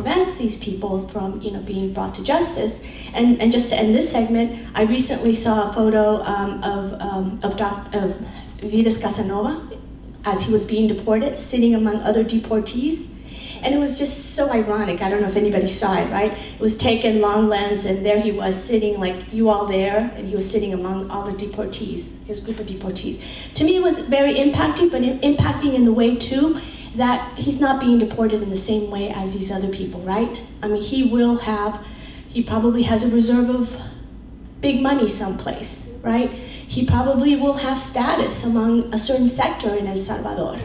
prevents these people from being brought to justice. And just to end this segment, I recently saw a photo of Vivas Casanova as he was being deported, sitting among other deportees. And it was just so ironic. I don't know if anybody saw it, right? It was taken long lens, and there he was sitting like you all there, and he was sitting among all the deportees, his group of deportees. To me, it was very impacting, but impacting in the way too that he's not being deported in the same way as these other people, right? I mean, he probably has a reserve of big money someplace, right? He probably will have status among a certain sector in El Salvador.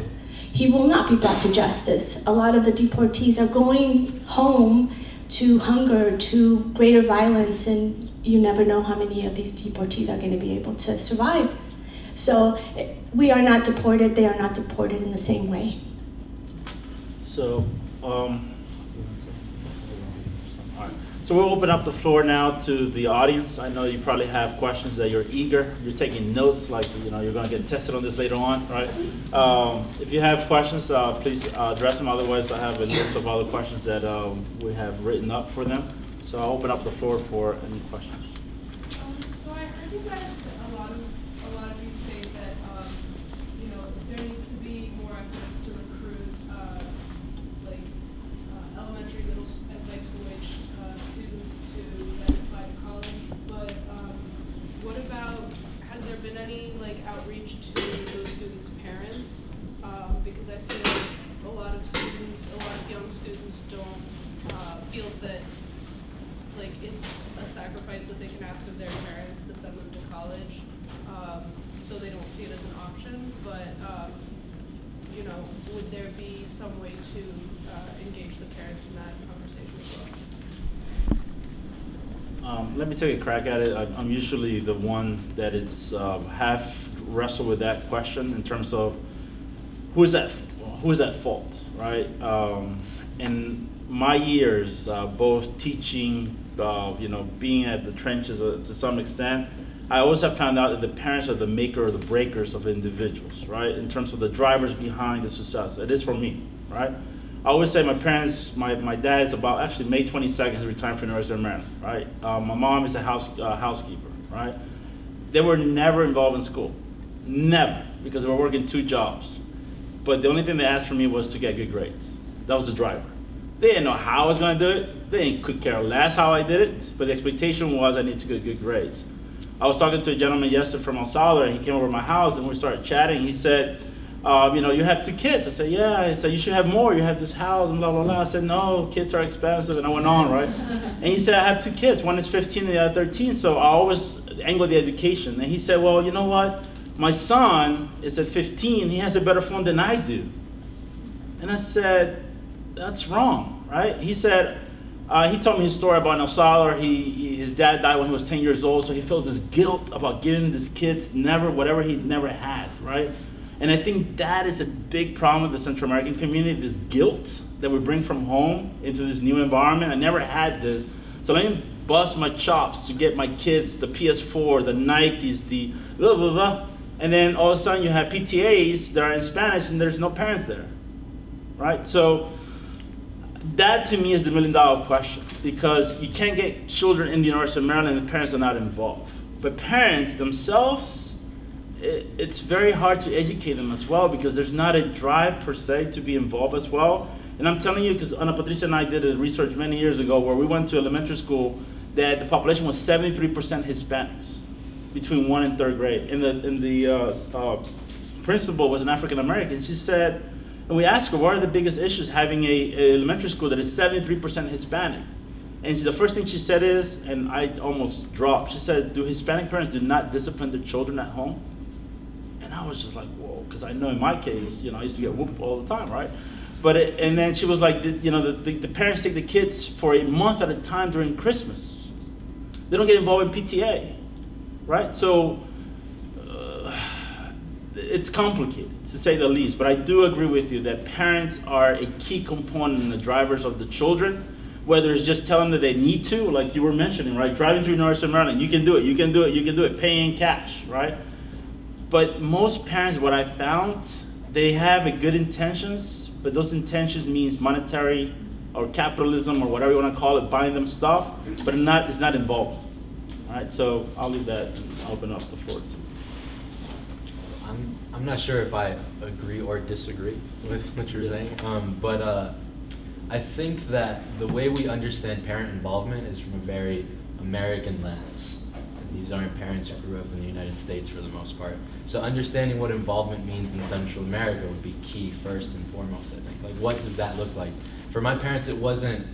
He will not be brought to justice. A lot of the deportees are going home to hunger, to greater violence, and you never know how many of these deportees are going to be able to survive. So we are not deported, they are not deported in the same way. So, so we'll open up the floor now to the audience. I know you probably have questions that you're eager. You're taking notes, like you're going to get tested on this later on, right? If you have questions, please address them. Otherwise, I have a list of other questions that we have written up for them. So I'll open up the floor for any questions. So I heard you guys, a lot of you say that there needs to be more efforts to recruit elementary, middle, and high school age students to then apply to college. But what about, has there been any outreach to those students' parents? Because I feel like a lot of young students don't feel that it's a sacrifice that they can ask of their parents to send them to college, so they don't see it as an option. But would there be some way to engage the parents in that conversation as well? Let me take a crack at it. I'm usually the one that is half wrestle with that question in terms of who is at fault, right? In my years, both teaching, being at the trenches to some extent, I always have found out that the parents are the maker or the breakers of individuals, right? In terms of the drivers behind the success. It is for me, right? I always say my parents, my dad is about, actually May 22nd, he's retiring from the University of Maryland, right? My mom is a housekeeper, right? They were never involved in school, never, because they were working 2 jobs. But the only thing they asked for me was to get good grades. That was the driver. They didn't know how I was gonna do it. They could care less how I did it, but the expectation was I need to get good grades. I was talking to a gentleman yesterday from El Salvador, and he came over to my house, and we started chatting. He said, you have 2 kids. I said, yeah. He said, you should have more. You have this house, and blah, blah, blah. I said, no, kids are expensive, and I went on, right? And he said, I have 2 kids. One is 15 and the other 13, so I always angle the education. And he said, well, you know what? My son is at 15. He has a better phone than I do. And I said, that's wrong, right? He said, he told me his story about El Salvador. His dad died when he was 10 years old, so he feels this guilt about giving his kids whatever he never had, right? And I think that is a big problem with the Central American community, this guilt that we bring from home into this new environment. I never had this, so let me bust my chops to get my kids the PS4, the Nikes, the blah, blah, blah. And then all of a sudden you have PTAs that are in Spanish and there's no parents there, right? So that to me is the $1 million question, because you can't get children in the University of Maryland and the parents are not involved. But parents themselves, it's very hard to educate them as well, because there's not a drive per se to be involved as well. And I'm telling you, because Ana Patricia and I did a research many years ago where we went to elementary school that the population was 73% Hispanics between 1 and 3rd grade. And the principal was an African American. She said, and we asked her, what are the biggest issues having a elementary school that is 73% Hispanic? And the first thing she said is, and I almost dropped, she said, do Hispanic parents do not discipline their children at home? And I was just like, whoa, because I know in my case, I used to get whooped all the time, right? But and then she was like, the parents take the kids for a month at a time during Christmas. They don't get involved in PTA, right? So it's complicated, to say the least. But I do agree with you that parents are a key component in the drivers of the children, whether it's just telling them that they need to, like you were mentioning, right? Driving through University of Maryland, you can do it, you can do it, you can do it, paying cash, right? But most parents, what I found, they have a good intentions, but those intentions means monetary or capitalism or whatever you want to call it, buying them stuff, but it's not involved. All right, so I'll leave that and open up the floor to. I'm not sure if I agree or disagree with what you're saying, but I think that the way we understand parent involvement is from a very American lens. And these aren't parents who grew up in the United States for the most part. So understanding what involvement means in Central America would be key first and foremost, I think. Like, what does that look like? For my parents, it wasn't,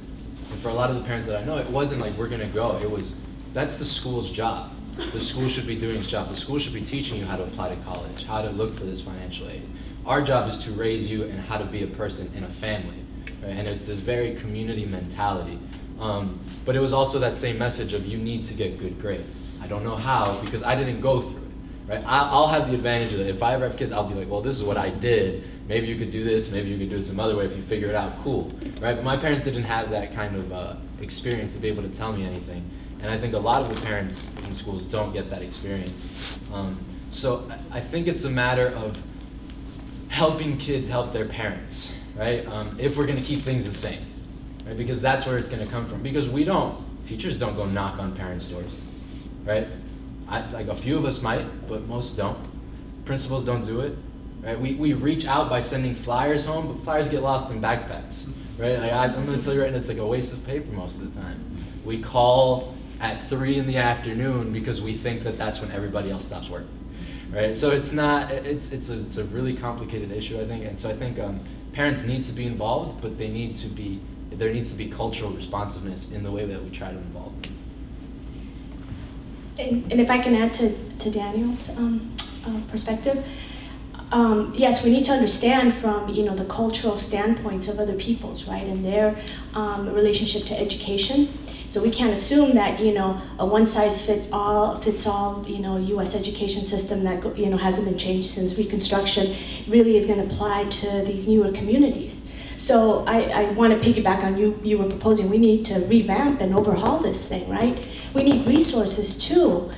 and for a lot of the parents that I know, it wasn't like, we're gonna go. It was, that's the school's job. The school should be doing its job. The school should be teaching you how to apply to college, how to look for this financial aid. Our job is to raise you and how to be a person in a family, right? And it's this very community mentality. But it was also that same message of you need to get good grades. I don't know how, because I didn't go through it, right? I'll have the advantage of that. If I ever have kids, I'll be like, well, this is what I did. Maybe you could do this, maybe you could do it some other way if you figure it out, cool, right? But my parents didn't have that kind of experience to be able to tell me anything. And I think a lot of the parents in schools don't get that experience. So I think it's a matter of helping kids help their parents, right? If we're gonna keep things the same, right? Because that's where it's gonna come from. Because teachers don't go knock on parents' doors, right? Like a few of us might, but most don't. Principals don't do it, right? We reach out by sending flyers home, but flyers get lost in backpacks, right? Like I'm gonna tell you right now, it's like a waste of paper most of the time. We call at 3 in the afternoon because we think that that's when everybody else stops working, right? So it's not, it's a really complicated issue, I think. And so I think parents need to be involved, but there needs to be cultural responsiveness in the way that we try to involve them. And if I can add to Daniel's perspective, yes, we need to understand from the cultural standpoints of other peoples, right, and their relationship to education. So we can't assume that a one-size-fits-all U.S. education system that hasn't been changed since Reconstruction really is going to apply to these newer communities. So I want to piggyback on you were proposing we need to revamp and overhaul this thing, right? We need resources too.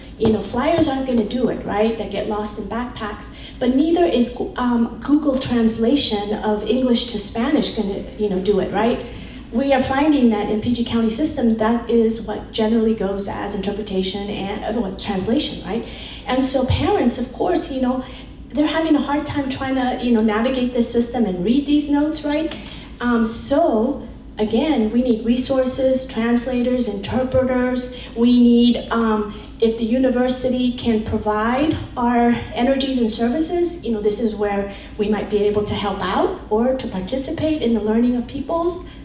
Flyers aren't going to do it, right? That get lost in backpacks. But neither is Google translation of English to Spanish going to do it, right? We are finding that in PG County system, that is what generally goes as interpretation and translation, right? And so parents, of course, they're having a hard time trying to navigate this system and read these notes, right? So again, we need resources, translators, interpreters. We need, if the university can provide our energies and services, this is where we might be able to help out or to participate in the learning of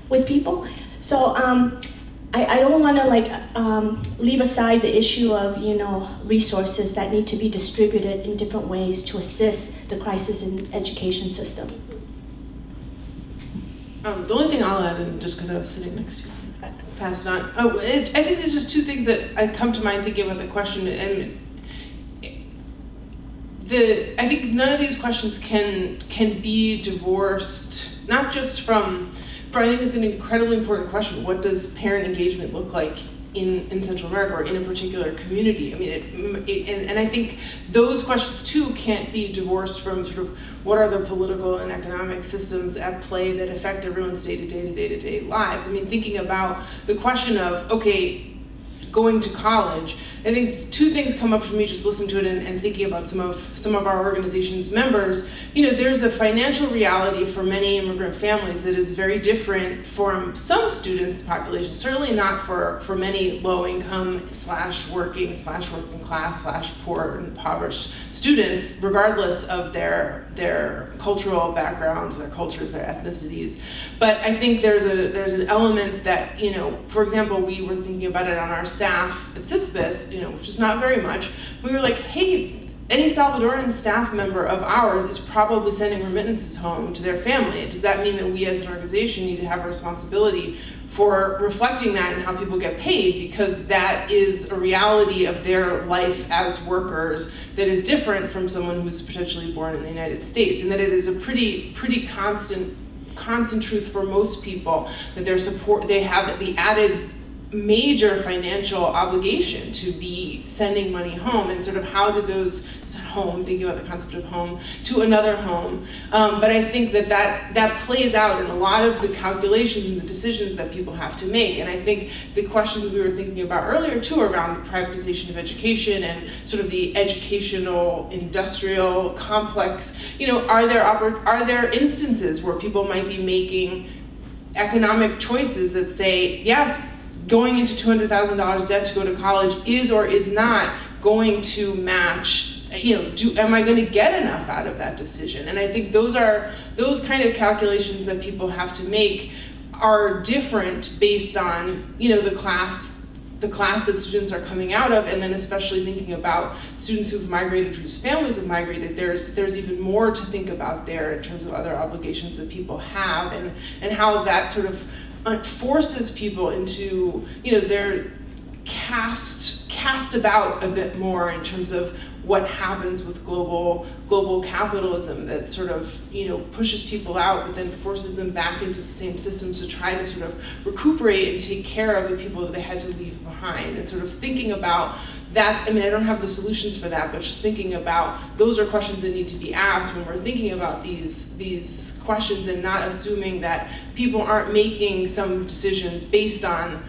with people. So I don't want to leave aside the issue of resources that need to be distributed in different ways to assist the crisis in education system. The only thing I'll add, and just because I was sitting next to you, I passed it on. I think there's just two things that come to mind thinking about the question, and I think none of these questions can be divorced, not just from. I think it's an incredibly important question. What does parent engagement look like in Central America or in a particular community? I mean, and I think those questions too can't be divorced from sort of what are the political and economic systems at play that affect everyone's day-to-day lives. I mean, thinking about the question of, okay, going to college, I think two things come up for me just listening to it and thinking about some of our organization's members. There's a financial reality for many immigrant families that is very different from some students' population, certainly not for many low-income /working class /poor and impoverished students, regardless of their cultural backgrounds, their cultures, their ethnicities. But I think there's an element that, for example, we were thinking about it on our staff at CISPIS, which is not very much. We were like, hey, any Salvadoran staff member of ours is probably sending remittances home to their family. Does that mean that we as an organization need to have a responsibility for reflecting that and how people get paid? Because that is a reality of their life as workers that is different from someone who's potentially born in the United States, and that it is a pretty constant truth for most people that they have the added major financial obligation to be sending money home, and sort of how home, thinking about the concept of home, to another home. But I think that plays out in a lot of the calculations and the decisions that people have to make. And I think the questions we were thinking about earlier too around privatization of education and sort of the educational industrial complex, are there instances where people might be making economic choices that say, yes, going into $200,000 debt to go to college is or is not going to match, am I going to get enough out of that decision? And I think those kind of calculations that people have to make are different based on, the class that students are coming out of, and then especially thinking about students who've migrated, whose families have migrated, there's even more to think about there in terms of other obligations that people have, and how that sort of forces people into, they're cast about a bit more in terms of what happens with global capitalism that sort of, pushes people out, but then forces them back into the same systems to try to sort of recuperate and take care of the people that they had to leave behind. And sort of thinking about that, I don't have the solutions for that, but just thinking about those are questions that need to be asked when we're thinking about these questions, and not assuming that people aren't making some decisions based on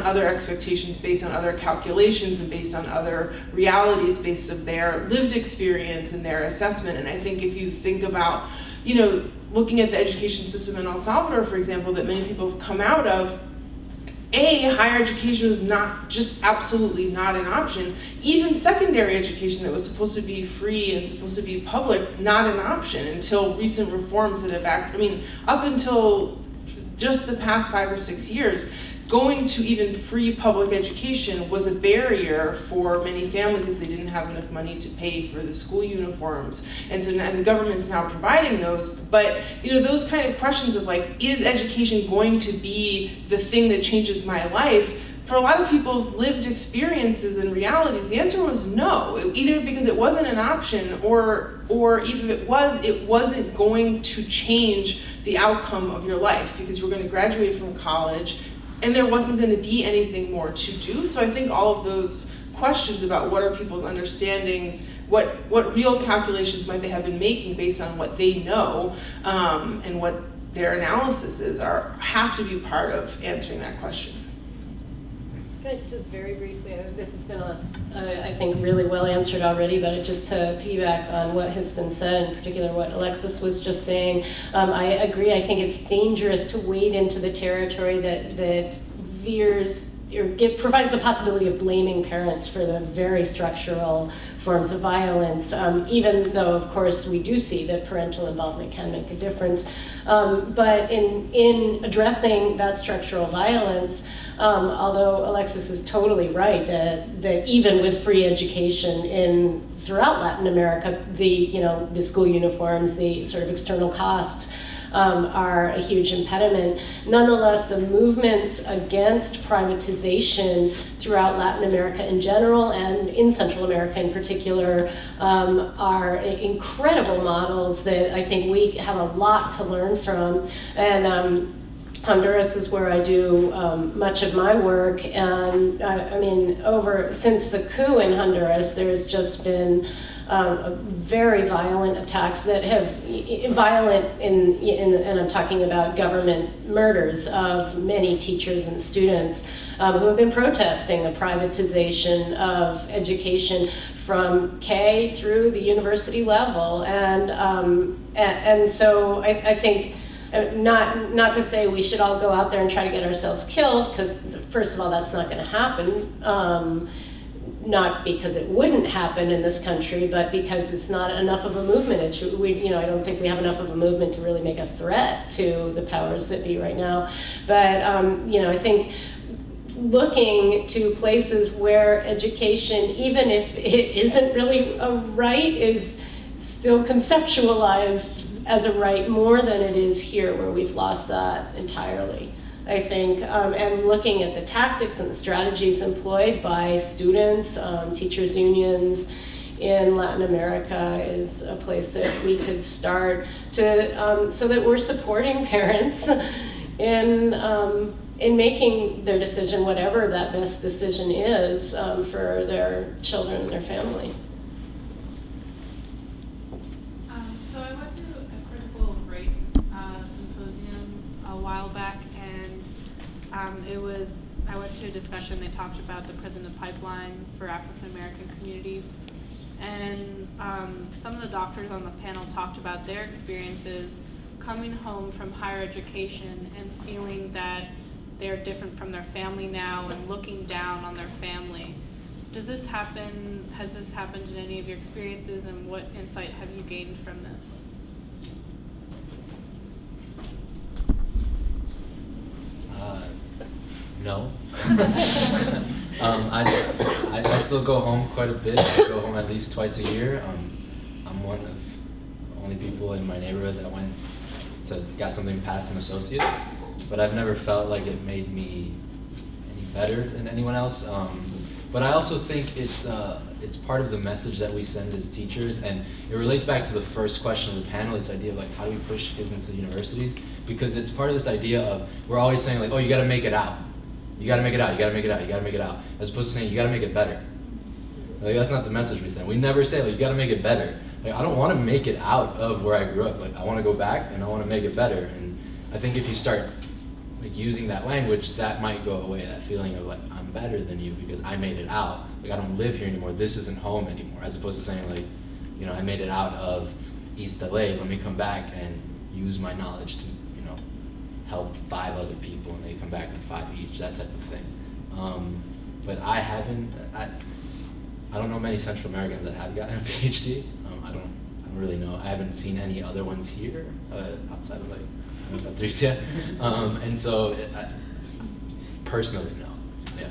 other expectations, based on other calculations, and based on other realities, based on their lived experience and their assessment. And I think if you think about, looking at the education system in El Salvador, for example, that many people have come out of, higher education was absolutely not an option. Even secondary education that was supposed to be free and supposed to be public, not an option until recent reforms that have up until just the past 5 or 6 years, going to even free public education was a barrier for many families if they didn't have enough money to pay for the school uniforms. And so now the government's now providing those. But those kind of questions of is education going to be the thing that changes my life? For a lot of people's lived experiences and realities, the answer was no. Either because it wasn't an option, or even if it wasn't going to change the outcome of your life, because you were going to graduate from college and there wasn't going to be anything more to do. So I think all of those questions about what are people's understandings, what real calculations might they have been making based on what they know, and what their analysis is, have to be part of answering that question. Good, just very briefly, this has been, I think, really well answered already, but just to piggyback on what has been said, in particular what Alexis was just saying, I agree. I think it's dangerous to wade into the territory that veers, or provides the possibility of blaming parents for the very structural forms of violence, even though, of course, we do see that parental involvement can make a difference. But in addressing that structural violence, although Alexis is totally right that even with free education throughout Latin America, the school uniforms, the sort of external costs are a huge impediment. Nonetheless, the movements against privatization throughout Latin America in general and in Central America in particular are incredible models that I think we have a lot to learn from. And Honduras is where I do much of my work, and since the coup in Honduras, there's just been very violent attacks that have and I'm talking about government murders of many teachers and students who have been protesting the privatization of education from K through the university level, and so I think. Not to say we should all go out there and try to get ourselves killed, because first of all, that's not going to happen. Not because it wouldn't happen in this country, but because it's not enough of a movement. I don't think we have enough of a movement to really make a threat to the powers that be right now. But I think looking to places where education, even if it isn't really a right, is still conceptualized as a right more than it is here, where we've lost that entirely, I think. And looking at the tactics and the strategies employed by students, teachers' unions in Latin America is a place that we could start to, so that we're supporting parents in making their decision, whatever that best decision is for their children and their family. while back, and I went to a discussion. They talked about the prison pipeline for African American communities, and some of the doctors on the panel talked about their experiences coming home from higher education and feeling that they're different from their family now and looking down on their family. Does this happen? Has this happened in any of your experiences, and what insight have you gained from this? No. I still go home quite a bit. I go home at least twice a year. I'm one of the only people in my neighborhood that got something past an associate's, but I've never felt like it made me any better than anyone else. But I also think it's part of the message that we send as teachers, and it relates back to the first question of the panel, this idea of like, how do we push kids into universities? Because it's part of this idea of, we're always saying like, oh, you gotta make it out. You gotta make it out, you gotta make it out, you gotta make it out. As opposed to saying, you gotta make it better. Like, that's not the message we send. We never say, like, you gotta make it better. Like, I don't wanna make it out of where I grew up. Like, I wanna go back and I wanna make it better. And I think if you start like using that language, that might go away, that feeling of like, I'm better than you because I made it out. Like, I don't live here anymore, this isn't home anymore. As opposed to saying like, you know, I made it out of East LA, let me come back and use my knowledge to, you know, help 5 other people and they come back with 5 each, that type of thing. But I don't know many Central Americans that have gotten a PhD. I don't really know. I haven't seen any other ones here outside of like Patricia. And so, personally, no. Yeah.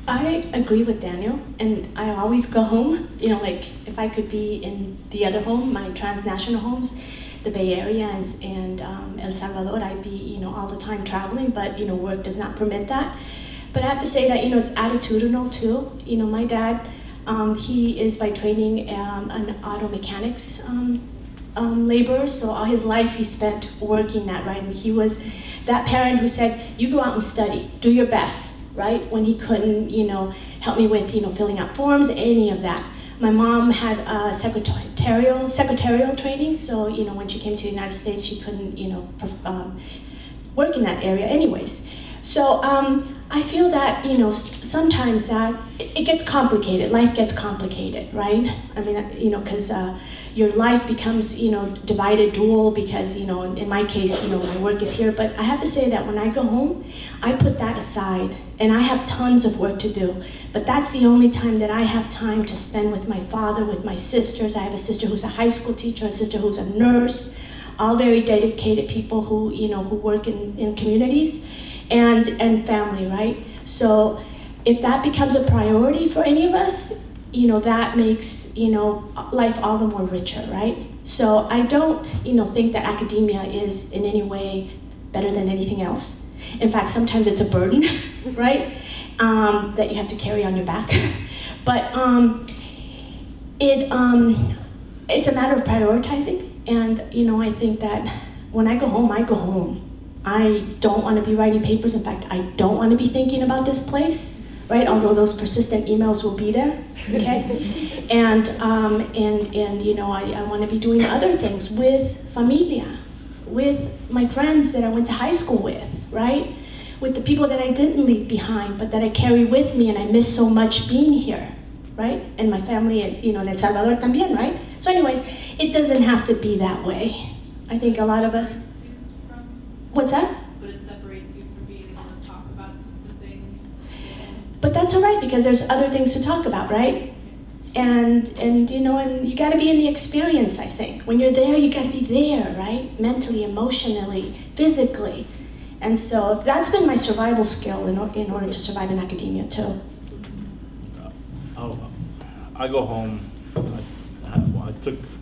I agree with Daniel, and I always go home, you know, like if I could be in the other home, my transnational homes, the Bay Area and El Salvador, I'd be, you know, all the time traveling, but, you know, work does not permit that. But I have to say that, you know, it's attitudinal too. You know, my dad, he is by training an auto mechanics laborer, so all his life he spent working that, right? And he was that parent who said, you go out and study, do your best. Right? When he couldn't, you know, help me with, you know, filling out forms, any of that. My mom had secretarial training, so, you know, when she came to the United States, she couldn't, you know, work in that area anyways. So I feel that, you know, sometimes that it gets complicated, life gets complicated, right? I mean, you know, because your life becomes, you know, divided, dual, because, you know, in my case, you know, my work is here, but I have to say that when I go home, I put that aside, and I have tons of work to do, but that's the only time that I have time to spend with my father, with my sisters. I have a sister who's a high school teacher, a sister who's a nurse, all very dedicated people who, you know, who work in communities, and family, right? So if that becomes a priority for any of us, you know, that makes, you know, life all the more richer, right? So I don't, you know, think that academia is in any way better than anything else. In fact, sometimes it's a burden, right? That you have to carry on your back. But it's a matter of prioritizing. And, you know, I think that when I go home, I go home. I don't want to be writing papers. In fact, I don't want to be thinking about this place, right? Although those persistent emails will be there, okay? And you know, I want to be doing other things with familia, with my friends that I went to high school with, right? With the people that I didn't leave behind, but that I carry with me, and I miss so much being here, right? And my family, you know, in El Salvador también, right? So anyways, it doesn't have to be that way. I think a lot of us, what's that? But it separates you from being able to talk about the things. But that's all right, because there's other things to talk about, right? And you know, and you got to be in the experience, I think. When you're there, you got to be there, right? Mentally, emotionally, physically. And so that's been my survival skill in order to survive in academia, too. I go home.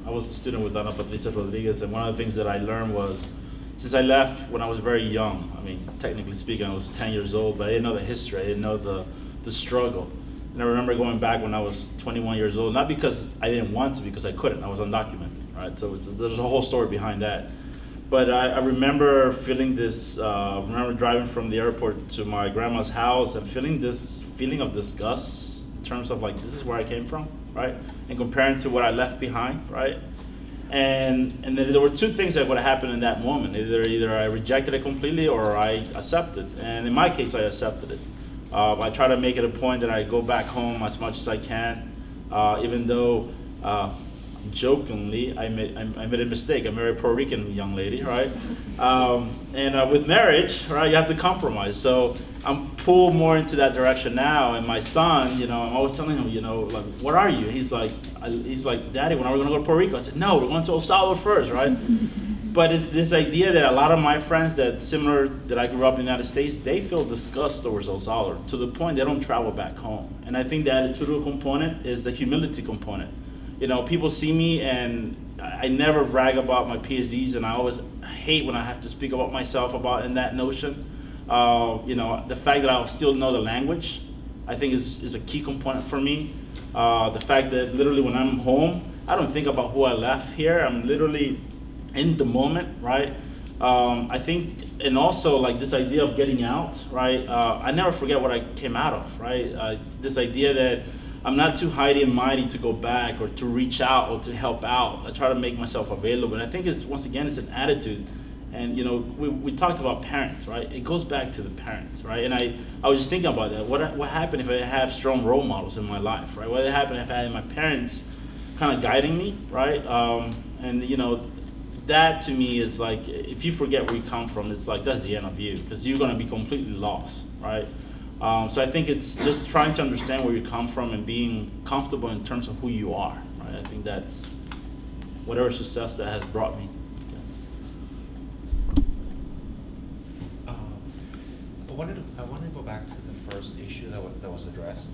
I was a student with Patricia Rodríguez, and one of the things that I learned was, since I left when I was very young, I mean, technically speaking, I was 10 years old, but I didn't know the history, I didn't know the struggle. And I remember going back when I was 21 years old, not because I didn't want to, because I couldn't, I was undocumented, right? So there's a whole story behind that. But I remember feeling this, remember driving from the airport to my grandma's house and feeling this feeling of disgust in terms of like, this is where I came from. right? And comparing to what I left behind, right? And then there were two things that would have happened in that moment. Either I rejected it completely or I accepted. And in my case, I accepted it. I try to make it a point that I go back home as much as I can, even though jokingly I made a mistake. I married a Puerto Rican young lady, right? And with marriage, right, you have to compromise. So I'm pulled more into that direction now. And my son, you know, I'm always telling him, you know, like, what are you? He's like, Daddy, when are we going to go to Puerto Rico? I said, no, we're going to El Salvador first, right? But it's this idea that a lot of my friends that I grew up in the United States, they feel disgust towards El Salvador to the point they don't travel back home. And I think the attitudinal component is the humility component. You know, people see me and I never brag about my PhDs, and I always hate when I have to speak about myself in that notion. You know, the fact that I'll still know the language, I think is a key component for me. The fact that literally when I'm home, I don't think about who I left here. I'm literally in the moment, right? I think, and also like this idea of getting out, right? I never forget what I came out of, right? This idea that I'm not too mighty and mighty to go back or to reach out or to help out. I try to make myself available. And I think once again, it's an attitude. And you know, we talked about parents, right? It goes back to the parents, right? And I was just thinking about that. What happened if I have strong role models in my life, right? What would happen if I had my parents kind of guiding me, right? And you know, that to me is like, if you forget where you come from, it's like, that's the end of you, because you're gonna be completely lost, right? So I think it's just trying to understand where you come from and being comfortable in terms of who you are, right? I think that's whatever success that has brought me. I want to go back to the first issue that was addressed,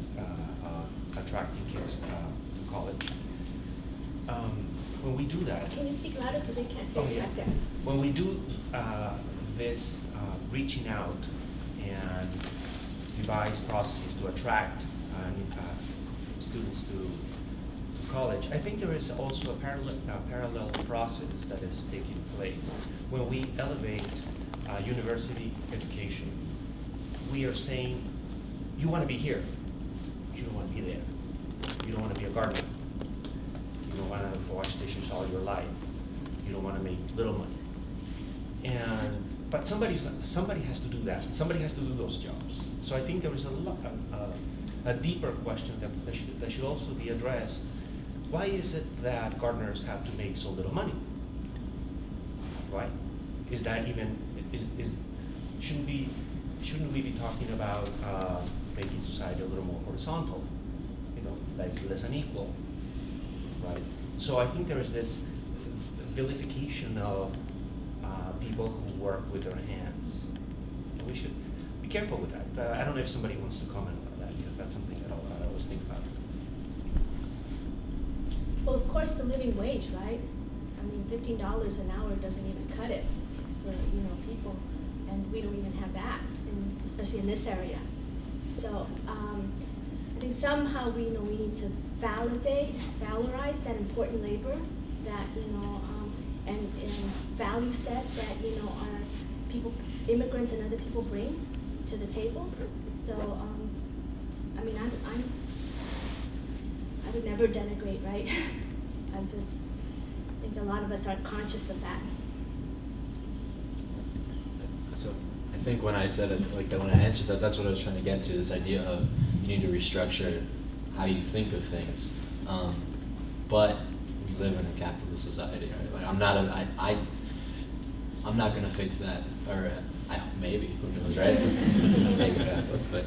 attracting kids to college. When we do that, Can you speak louder because I can't hear oh, you yeah. back there? When we do this reaching out and devise processes to attract students to college, I think there is also a parallel process that is taking place. When we elevate university education, we are saying, you want to be here, you don't want to be there. You don't want to be a gardener. You don't want to wash dishes all your life. You don't want to make little money. But somebody has to do that. Somebody has to do those jobs. So I think there is a deeper question that should also be addressed. Why is it that gardeners have to make so little money? Right? Is that even shouldn't we be talking about making society a little more horizontal? You know, less unequal, right? So I think there is this vilification of people who work with their hands. And we should be careful with that. I don't know if somebody wants to comment on that, because that's something that I always think about. Well, of course, the living wage, right? I mean, $15 an hour doesn't even cut it for, you know, people, and we don't even have that, especially in this area. So I think somehow we need to valorize that important labor that, you know, and value set that, you know, our people, immigrants and other people bring to the table. So I mean, I would never denigrate, right? I just think a lot of us aren't conscious of that. So I think when I said it like that, when I answered that, that's what I was trying to get to, this idea of you need to restructure how you think of things. But we live in a capitalist society, right? Like I'm not gonna fix that, or maybe, who knows, right? Maybe that, but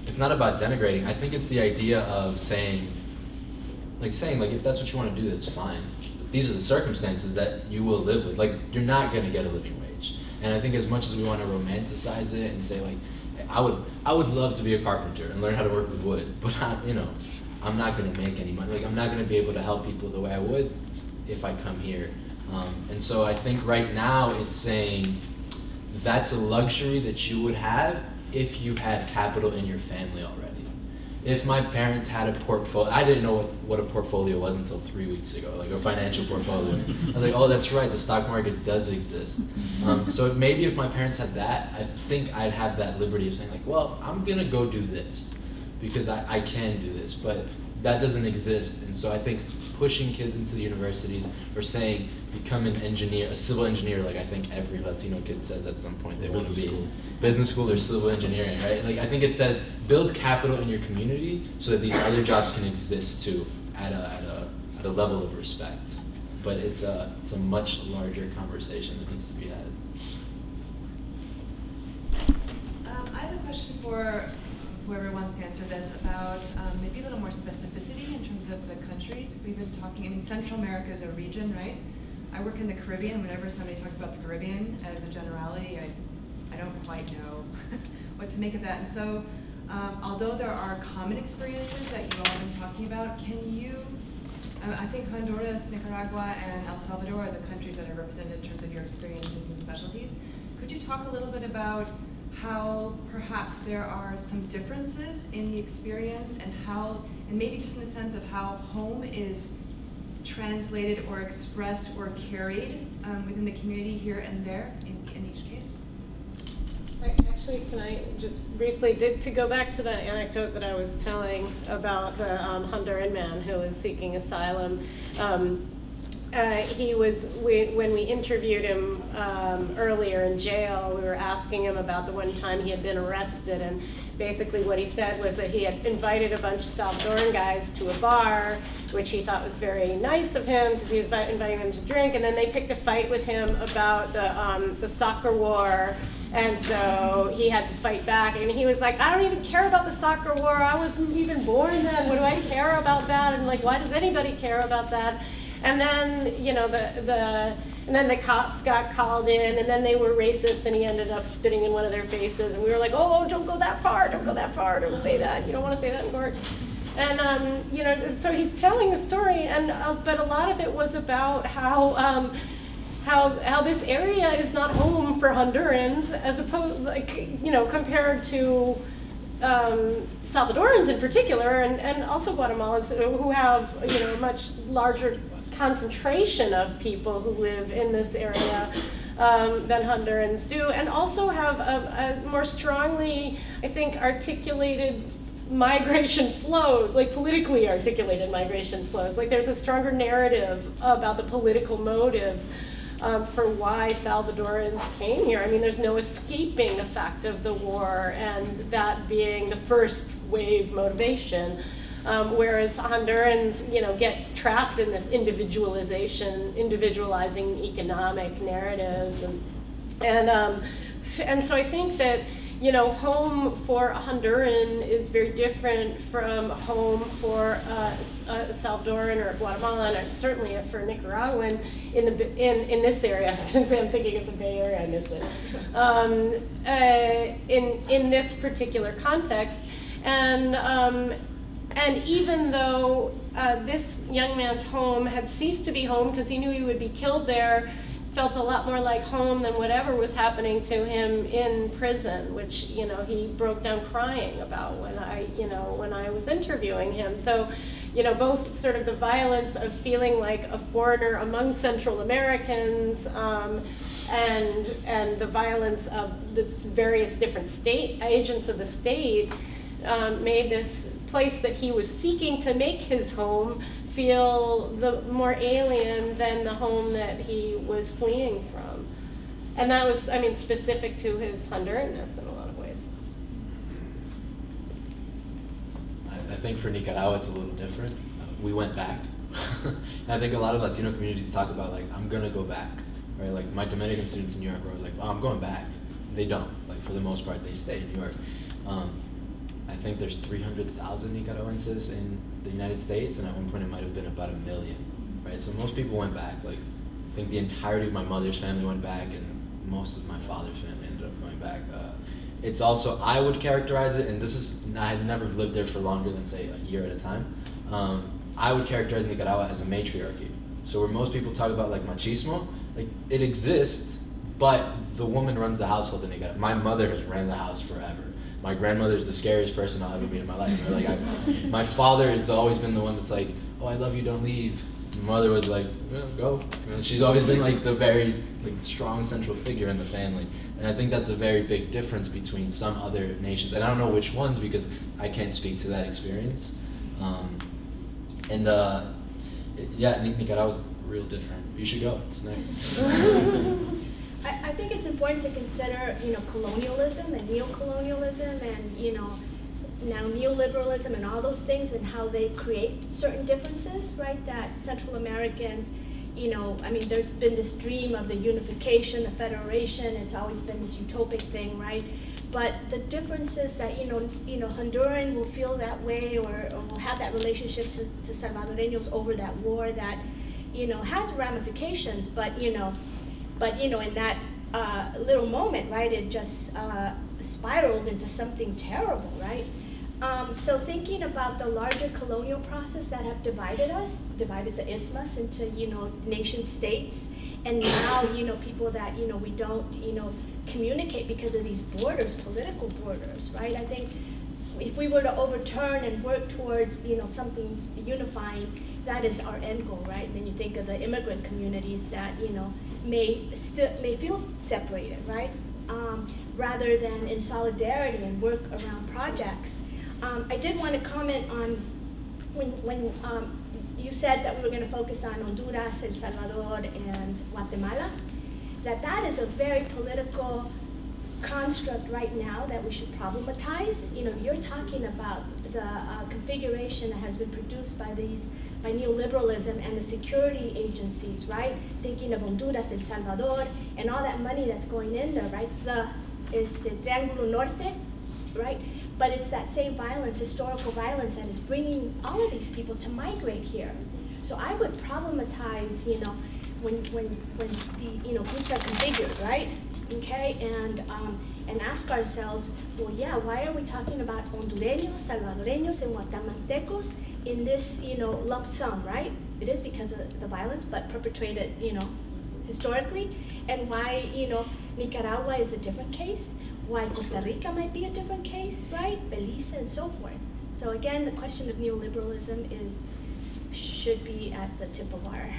it's not about denigrating. I think it's the idea of saying if that's what you want to do, that's fine. But these are the circumstances that you will live with. Like, you're not gonna get a living wage. And I think as much as we want to romanticize it and say like, I would love to be a carpenter and learn how to work with wood, but I'm not gonna make any money. Like, I'm not gonna be able to help people the way I would if I come here. And so I think right now it's saying that's a luxury that you would have if you had capital in your family already. If my parents had a portfolio, I didn't know what a portfolio was until 3 weeks ago, like a financial portfolio. I was like, oh, that's right, the stock market does exist. So maybe if my parents had that, I think I'd have that liberty of saying like, well, I'm gonna go do this. because I can do this, but that doesn't exist. And so I think pushing kids into the universities or saying become an engineer, a civil engineer, like I think every Latino kid says at some point they want to be business school or civil engineering, right? Like I think it says build capital in your community so that these other jobs can exist too at a level of respect. But it's a much larger conversation that needs to be had. I have a question for whoever wants to answer this about maybe a little more specificity in terms of the countries. We've been talking, I mean, Central America is a region, right? I work in the Caribbean. Whenever somebody talks about the Caribbean as a generality, I don't quite know what to make of that. And so, although there are common experiences that you all have been talking about, can you, I think Honduras, Nicaragua, and El Salvador are the countries that are represented in terms of your experiences and specialties. Could you talk a little bit about how perhaps there are some differences in the experience and how, and maybe just in the sense of how home is translated or expressed or carried within the community here and there in each case? Actually, can I just briefly, to go back to the anecdote that I was telling about the Honduran man who was seeking asylum. When we interviewed him earlier in jail, we were asking him about the one time he had been arrested, and basically what he said was that he had invited a bunch of Salvadoran guys to a bar, which he thought was very nice of him because he was inviting them to drink, and then they picked a fight with him about the soccer war, and so he had to fight back, and he was like, I don't even care about the soccer war, I wasn't even born then, what do I care about that, and like, why does anybody care about that? And then, you know, and then the cops got called in, and then they were racist, and he ended up spitting in one of their faces, and we were like, oh, don't go that far, don't go that far, don't say that, you don't want to say that in court. And, you know, so he's telling the story, and but a lot of it was about how this area is not home for Hondurans, as opposed, like, you know, compared to Salvadorans in particular, and also Guatemalans who have, you know, a much larger concentration of people who live in this area than Hondurans do, and also have a more strongly, I think, articulated migration flows, like politically articulated migration flows. Like there's a stronger narrative about the political motives for why Salvadorans came here. I mean, there's no escaping the fact of the war and that being the first wave motivation. Whereas Hondurans, you know, get trapped in this individualizing economic narratives, and so I think that, you know, home for a Honduran is very different from home for a Salvadoran or Guatemalan, or certainly for a Nicaraguan in this area. I was going to say, I'm thinking of the Bay Area, I missed it. In this particular context, and even though this young man's home had ceased to be home because he knew he would be killed there, felt a lot more like home than whatever was happening to him in prison, which, you know, he broke down crying about when I was interviewing him. So, you know, both sort of the violence of feeling like a foreigner among Central Americans, and the violence of the various different state agents of the state made this place that he was seeking to make his home feel the more alien than the home that he was fleeing from. And that was, I mean, specific to his Honduranness in a lot of ways. I think for Nicaragua it's a little different. We went back. I think a lot of Latino communities talk about, like, I'm gonna go back, right? Like my Dominican students in New York were always like, oh, I'm going back. They don't. Like, for the most part, they stay in New York. I think there's 300,000 Nicaraguenses in the United States, and at one point it might have been about 1 million, right? So most people went back. Like, I think the entirety of my mother's family went back, and most of my father's family ended up going back. It's also, I would characterize it, and this is, I had never lived there for longer than, say, a year at a time. I would characterize Nicaragua as a matriarchy. So where most people talk about, like, machismo, like, it exists, but the woman runs the household in Nicaragua. My mother has ran the house forever. My grandmother's the scariest person I'll ever meet in my life. Right? Like, my father has always been the one that's like, oh, I love you, don't leave. My mother was like, yeah, go. And she's always been like the very like strong central figure in the family. And I think that's a very big difference between some other nations. And I don't know which ones because I can't speak to that experience. Yeah, Nicaragua's real different. You should go, it's nice. I think it's important to consider, colonialism and neocolonialism and, now neoliberalism and all those things and how they create certain differences, right? That Central Americans, there's been this dream of the unification, the federation. It's always been this utopic thing, right? But the difference is that, Honduran will feel that way or will have that relationship to Salvadoreños over that war that, has ramifications, but, in that little moment, right, it just spiraled into something terrible, right? So thinking about the larger colonial process that have divided us, divided the isthmus into, nation states, and now, people that, we don't, communicate because of these borders, political borders, right? I think if we were to overturn and work towards, something unifying, that is our end goal, right? And then you think of the immigrant communities that, may feel separated, right? Rather than in solidarity and work around projects. I did want to comment on when you said that we were going to focus on Honduras, El Salvador, and Guatemala, that is a very political construct right now that we should problematize. You're talking about the configuration that has been produced by neoliberalism and the security agencies, right? Thinking of Honduras, El Salvador, and all that money that's going in there, right? The Triángulo Norte, right? But it's that same violence, historical violence, that is bringing all of these people to migrate here. So I would problematize, when the groups are configured, right? Okay, and ask ourselves, well, yeah, why are we talking about Hondureños, Salvadoreños, and Guatemaltecos in this, lump sum, right? It is because of the violence, but perpetrated, historically, and why, Nicaragua is a different case, why Costa Rica might be a different case, right? Belize and so forth. So again, the question of neoliberalism should be at the tip of our,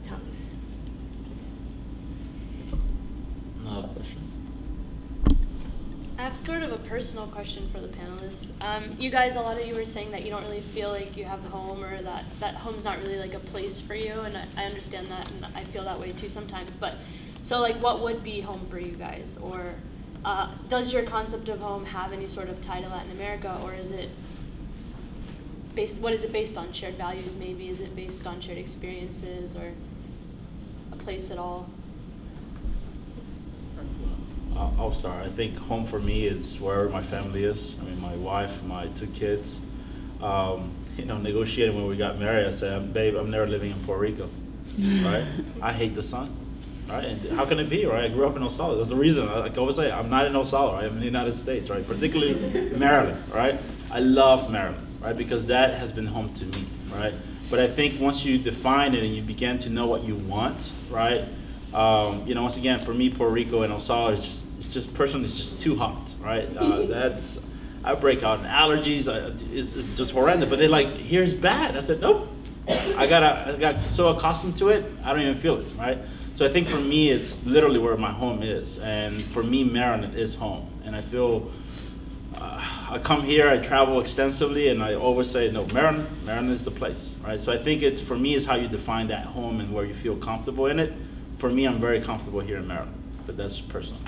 tongues. Another question. I have sort of a personal question for the panelists. You guys, a lot of you were saying that you don't really feel like you have a home, or that home's not really like a place for you, and I understand that, and I feel that way too sometimes. But so, like, what would be home for you guys, or does your concept of home have any sort of tie to Latin America, or is it based? What is it based on? Shared values, maybe? Is it based on shared experiences, or a place at all? I'll start. I think home for me is wherever my family is. I mean, my wife, my 2 kids. Negotiating when we got married, I said, babe, I'm never living in Puerto Rico, right? I hate the sun, right? And how can it be, right? I grew up in El Salvador. That's the reason. I always say, I'm not in El Salvador, I'm in the United States, right? Particularly Maryland, right? I love Maryland, right? Because that has been home to me, right? But I think once you define it and you begin to know what you want, right? Once again, for me, Puerto Rico and El Salvador it's just too hot, right? I break out in allergies. It's just horrendous. But they're like, here's bad. I said, nope. I got so accustomed to it, I don't even feel it, right? So I think for me, it's literally where my home is, and for me, Maryland is home. And I feel I come here, I travel extensively, and I always say, no, Maryland is the place, right? So I think for me, it's how you define that home and where you feel comfortable in it. For me, I'm very comfortable here in Maryland, but that's personal.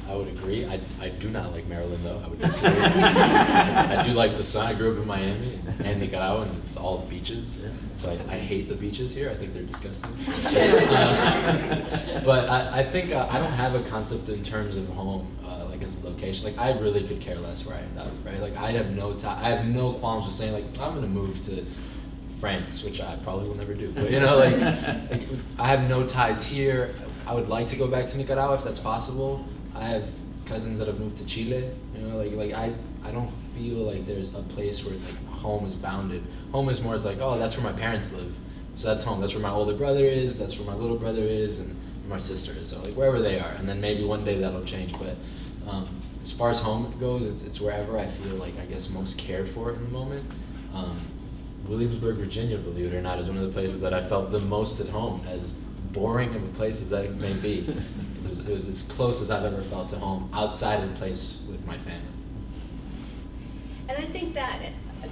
I would agree. I do not like Maryland, though. I would disagree. I do like the sun. I grew up in Miami and Nicaragua, and it's all beaches. So I hate the beaches here. I think they're disgusting. But I think I don't have a concept in terms of home, like as a location. Like, I really could care less where I end up, right? Like, I have no qualms with saying, like, I'm going to move to France, which I probably will never do. But, like I have no ties here. I would like to go back to Nicaragua if that's possible. I have cousins that have moved to Chile. I don't feel like there's a place where it's like home is bounded. Home is more, it's like, oh, that's where my parents live, so that's home. That's where my older brother is. That's where my little brother is, and my sister is. So like wherever they are, and then maybe one day that'll change. But as far as home goes, it's wherever I feel like I guess most cared for in the moment. Williamsburg, Virginia, believe it or not, is one of the places that I felt the most at home, as boring of a place as that may be. It was as close as I've ever felt to home, outside of the place with my family. And I think that,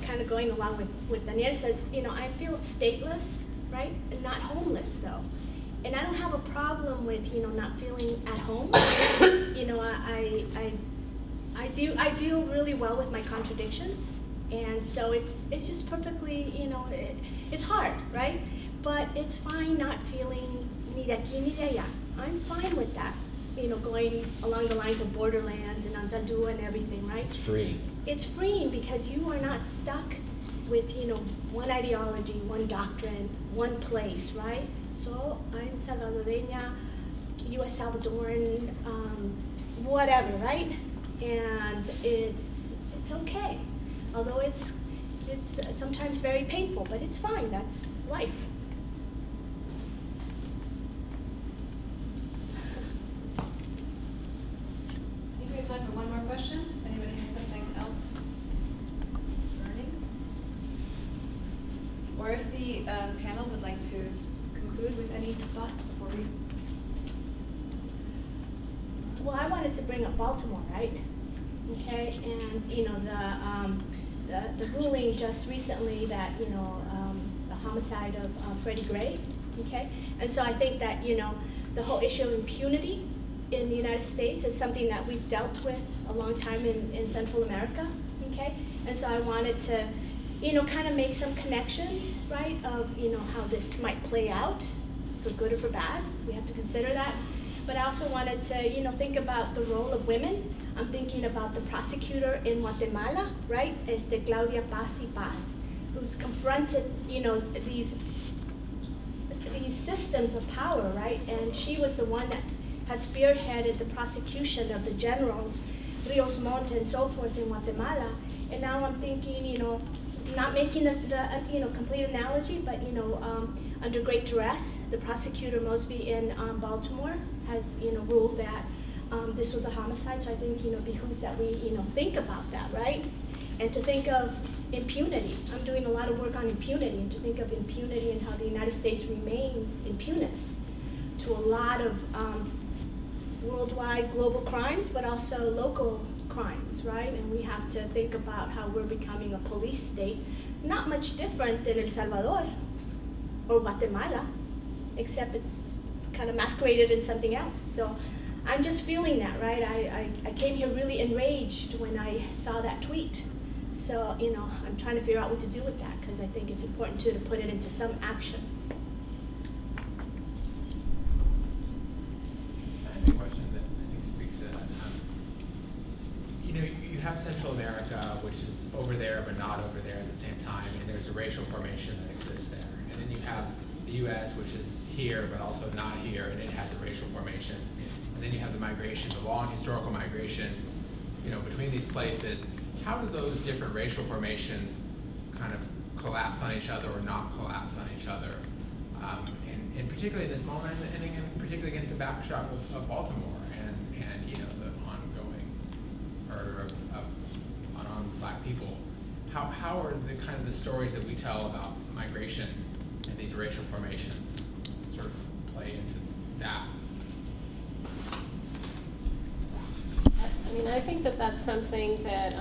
kind of going along with what Danielle says, you know, I feel stateless, right? And not homeless, though. And I don't have a problem with, you know, not feeling at home. You know, I deal really well with my contradictions. And so it's just perfectly, you know, it's hard, right? But it's fine not feeling ni de aquí ni de allá. I'm fine with that, you know, going along the lines of borderlands and Anzaldúa and everything, right? It's free. It's freeing because you are not stuck with, you know, one ideology, one doctrine, one place, right? So I'm Salvadoreña, U.S. Salvadoran, whatever, right? And it's okay. Although it's sometimes very painful, but it's fine, that's life. I think we have time for one more question. If anybody has something else burning? Or if the panel would like to conclude with any thoughts before we... Well, I wanted to bring up Baltimore, right? Okay, and you know, the ruling just recently that, you know, the homicide of Freddie Gray, okay? And so I think that, you know, the whole issue of impunity in the United States is something that we've dealt with a long time in Central America, okay? And so I wanted to, you know, kind of make some connections, right, of, you know, how this might play out, for good or for bad. We have to consider that. But I also wanted to, you know, think about the role of women. I'm thinking about the prosecutor in Guatemala, right, Claudia Paz y Paz, who's confronted, you know, these systems of power, right? And she was the one that has spearheaded the prosecution of the generals, Rios Montt and so forth in Guatemala. And now I'm thinking, you know, not making the you know, complete analogy, but, you know, under great duress, the prosecutor Mosby in Baltimore has, you know, ruled that this was a homicide. So I think, you know, behooves that we, you know, think about that, right? And to think of impunity. I'm doing a lot of work on impunity, and to think of impunity and how the United States remains impunous to a lot of worldwide global crimes, but also local crimes, right? And we have to think about how we're becoming a police state, not much different than El Salvador or Guatemala, except it's kind of masqueraded in something else. So I'm just feeling that, right? I came here really enraged when I saw that tweet. So, you know, I'm trying to figure out what to do with that, because I think it's important too to put it into some action. That's a question that I think speaks to that. You know, you have Central America, which is over there but not over there at the same time, and there's a racial formation that exists there. And then you have the U.S., which is here but also not here, and it has a racial formation. And then you have the migration, the long historical migration, you know, between these places. How do those different racial formations kind of collapse on each other or not collapse on each other? And particularly in this moment, and particularly against the backdrop of Baltimore and you know, the ongoing murder of unarmed Black people. How are the kind of the stories that we tell about migration and these racial formations sort of play into that? I mean, I think that that's something that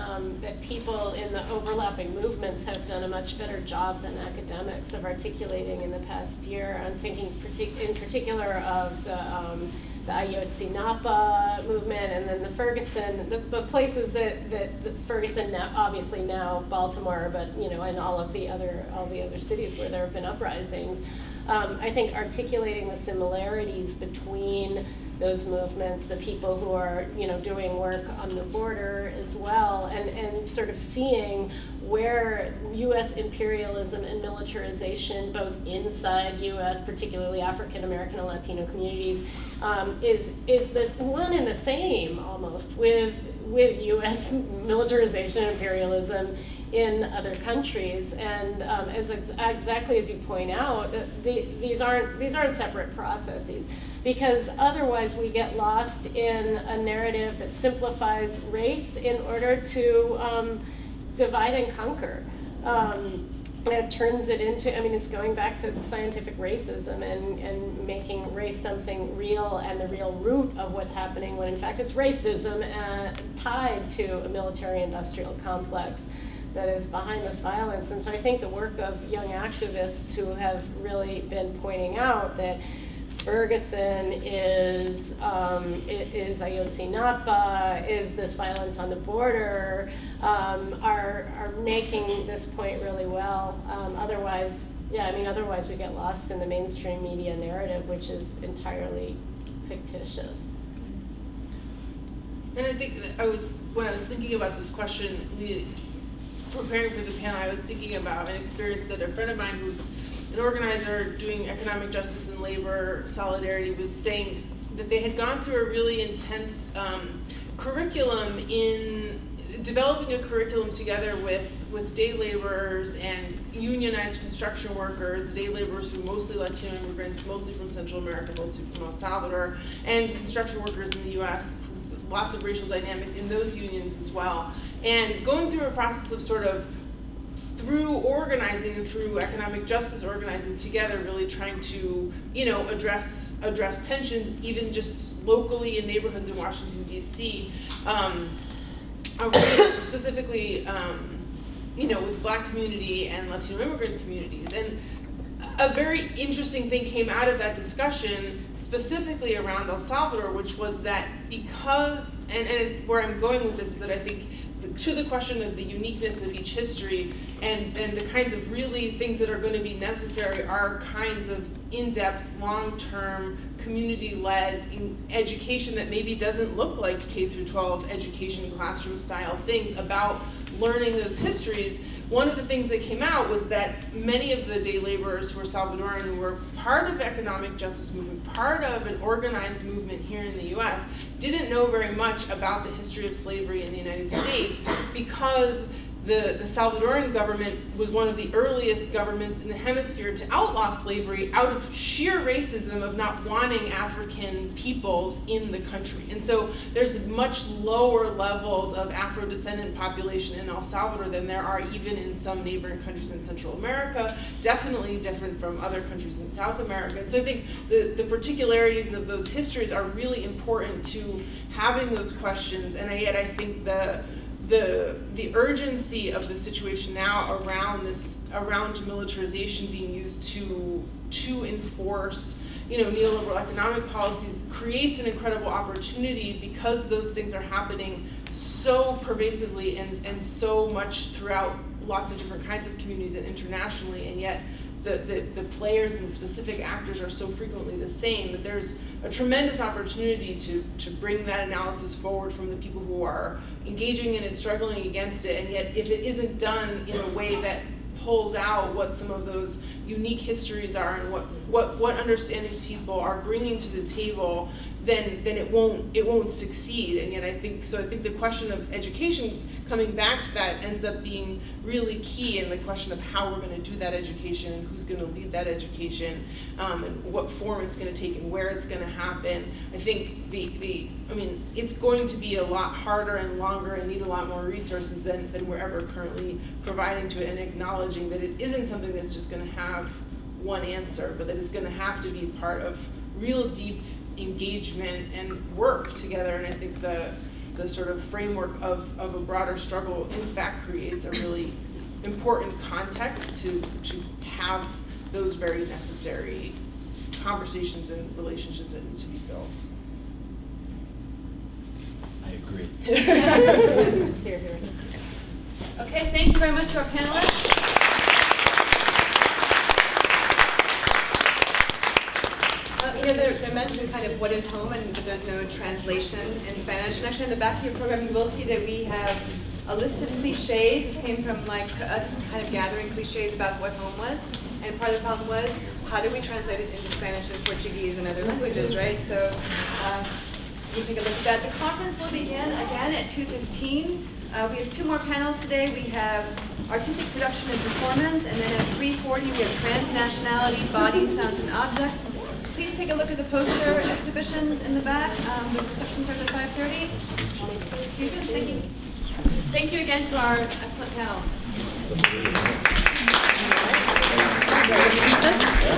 that people in the overlapping movements have done a much better job than academics of articulating in the past year. I'm thinking in particular of the Ayotzinapa movement, and then the Ferguson, the places that Ferguson now, obviously now Baltimore, but you know, and all the other cities where there have been uprisings. I think articulating the similarities between those movements, the people who are, you know, doing work on the border as well, and sort of seeing where U.S. imperialism and militarization, both inside U.S., particularly African American and Latino communities, is the one and the same almost with U.S. militarization and imperialism in other countries. And as exactly as you point out, these aren't separate processes, because otherwise we get lost in a narrative that simplifies race in order to divide and conquer. that turns it into, I mean, it's going back to scientific racism and making race something real and the real root of what's happening, when in fact it's racism tied to a military-industrial complex that is behind this violence. And so I think the work of young activists who have really been pointing out that Ferguson is Ayotzinapa, is this violence on the border, are making this point really well. Otherwise we get lost in the mainstream media narrative, which is entirely fictitious. And I think that when I was thinking about this question, preparing for the panel, I was thinking about an experience that a friend of mine who's an organizer doing economic justice and labor solidarity was saying that they had gone through a really intense curriculum in developing a curriculum together with day laborers and unionized construction workers, day laborers who are mostly Latino immigrants, mostly from Central America, mostly from El Salvador, and construction workers in the US, lots of racial dynamics in those unions as well. And going through a process of sort of through organizing and through economic justice organizing together, really trying to, address tensions, even just locally in neighborhoods in Washington, D.C., specifically, with Black community and Latino immigrant communities. And a very interesting thing came out of that discussion, specifically around El Salvador, which was that because, and where I'm going with this is that I think to the question of the uniqueness of each history and the kinds of really things that are going to be necessary are kinds of in-depth, long-term, community-led education that maybe doesn't look like K through 12 education, classroom style things about learning those histories. One of the things that came out was that many of the day laborers who were Salvadoran, who were part of economic justice movement, part of an organized movement here in the US, didn't know very much about the history of slavery in the United States because the Salvadoran government was one of the earliest governments in the hemisphere to outlaw slavery out of sheer racism of not wanting African peoples in the country. And so there's much lower levels of Afro-descendant population in El Salvador than there are even in some neighboring countries in Central America, definitely different from other countries in South America. And so I think the particularities of those histories are really important to having those questions, and yet I think the urgency of the situation now around militarization being used to enforce neoliberal economic policies creates an incredible opportunity because those things are happening so pervasively and so much throughout lots of different kinds of communities and internationally, and yet the players and the specific actors are so frequently the same that there's a tremendous opportunity to bring that analysis forward from the people who are engaging in it, struggling against it, and yet if it isn't done in a way that pulls out what some of those unique histories are and what understandings people are bringing to the table, then it won't succeed. And yet I think the question of education, coming back to that, ends up being really key in the question of how we're going to do that education and who's going to lead that education, and what form it's going to take and where it's going to happen. I think it's going to be a lot harder and longer and need a lot more resources than we're ever currently providing to it, and acknowledging that it isn't something that's just going to have one answer, but that it's going to have to be part of real deep engagement and work together. And I think the sort of framework of a broader struggle in fact creates a really important context to have those very necessary conversations and relationships that need to be built. I agree. Here. Okay, thank you very much to our panelists. They mentioned kind of what is home and that there's no translation in Spanish. And actually in the back of your program, you will see that we have a list of cliches. It came from like us kind of gathering cliches about what home was. And part of the problem was, how do we translate it into Spanish and Portuguese and other languages, right? So you take a look at that. The conference will begin again at 2:15. We have two more panels today. We have artistic production and performance, and then at 3:40 we have transnationality, bodies, sounds, and objects. Please take a look at the poster exhibitions in the back. The reception starts at 5:30. Thank you. Thank you again to our excellent panel. Keep this?